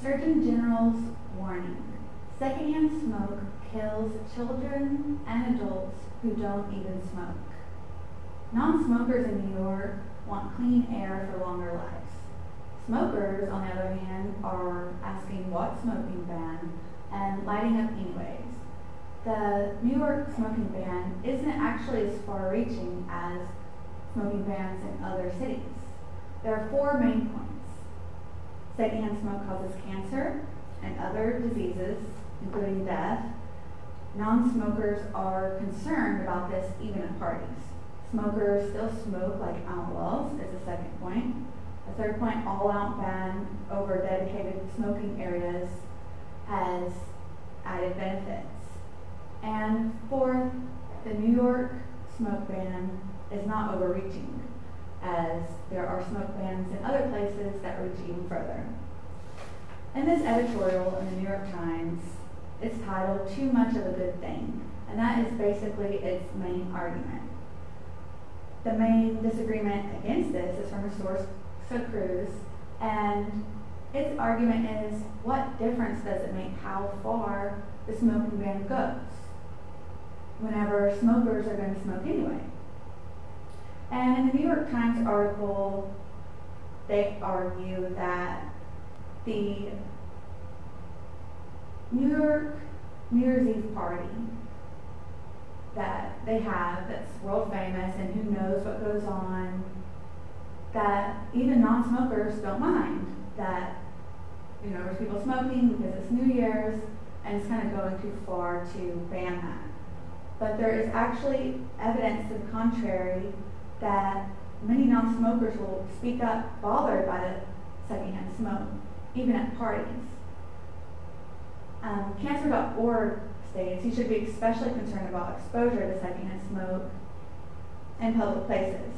Surgeon General's warning. Secondhand smoke kills children and adults who don't even smoke. Non-smokers in New York want clean air for longer lives. Smokers, on the other hand, are asking what smoking ban and lighting up anyways. The New York smoking ban isn't actually as far-reaching as smoking bans in other cities. There are 4 main points. Secondhand smoke causes cancer and other diseases, including death. Non-smokers are concerned about this even at parties. Smokers still smoke like outlaws is the second point. The third point, all-out ban over dedicated smoking areas has added benefits. And fourth, the New York smoke ban is not overreaching, as there are smoke bans in other places that reach even further. In this editorial in the New York Times, it's titled "Too Much of a Good Thing," and that is basically its main argument. The main disagreement against this is from a source, Cruz, and its argument is, what difference does it make how far the smoking ban goes whenever smokers are going to smoke anyway? And in the New York Times article, they argue that the New Year's Eve party that they have that's world famous and who knows what goes on, that even non-smokers don't mind that, there's people smoking because it's New Year's and it's kind of going too far to ban that. But there is actually evidence to the contrary that many non-smokers will speak up bothered by the secondhand smoke, even at parties. Cancer.org states you should be especially concerned about exposure to secondhand smoke in public places.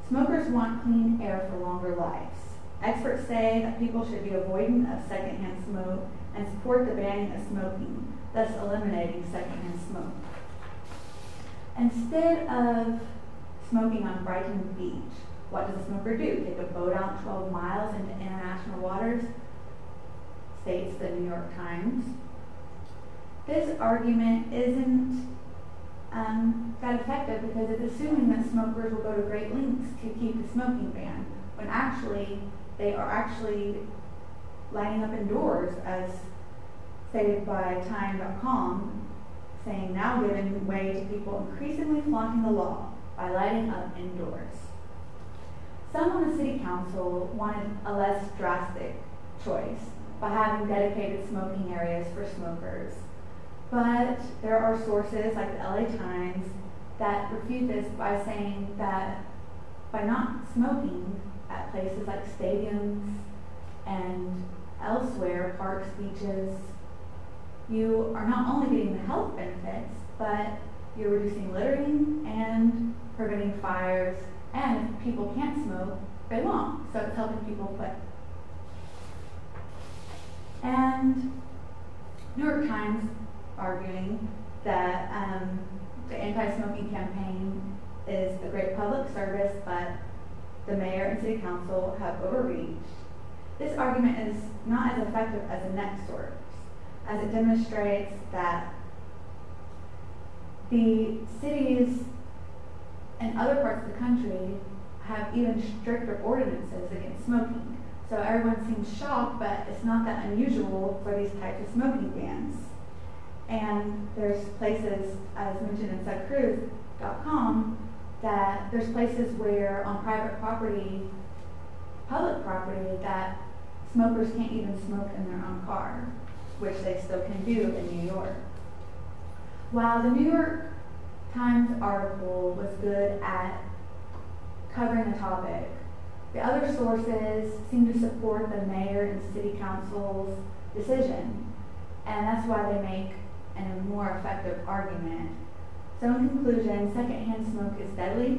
Smokers want clean air for longer lives. Experts say that people should be avoidant of secondhand smoke and support the banning of smoking, thus eliminating secondhand smoke. Instead of smoking on Brighton Beach, what does a smoker do? Take a boat out 12 miles into international waters? States the New York Times. This argument isn't that effective because it's assuming that smokers will go to great lengths to keep the smoking ban, when actually they are actually lighting up indoors, as stated by Time.com, saying now giving way to people increasingly flaunting the law by lighting up indoors. Some on the city council wanted a less drastic choice by having dedicated smoking areas for smokers. But there are sources like the LA Times that refute this by saying that by not smoking at places like stadiums and elsewhere, parks, beaches, you are not only getting the health benefits, but you're reducing littering and preventing fires. And if people can't smoke, they won't. So it's helping people quit. And New York Times arguing that the anti-smoking campaign is a great public service, but the mayor and city council have overreached. This argument is not as effective as the next source, as it demonstrates that the cities in other parts of the country have even stricter ordinances against smoking. So everyone seems shocked, but it's not that unusual for these types of smoking bans. And there's places, as mentioned in Soul.com, that there's places where on private property, public property, that smokers can't even smoke in their own car, which they still can do in New York. While the New York Times article was good at covering the topic, the other sources seem to support the mayor and city council's decision, and that's why they make a more effective argument. So in conclusion, secondhand smoke is deadly,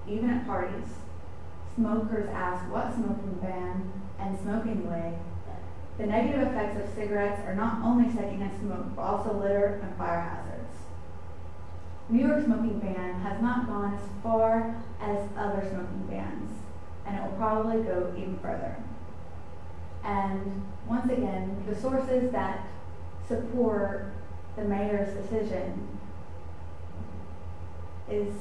even at parties. Smokers ask what smoking ban and smoke anyway. The negative effects of cigarettes are not only secondhand smoke, but also litter and fire hazards. New York smoking ban has not gone as far as other smoking bans, and it will probably go even further. And once again, the sources that support the mayor's decision is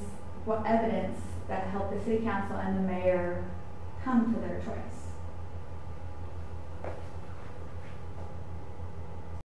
what evidence that helped the city council and the mayor come to their choice.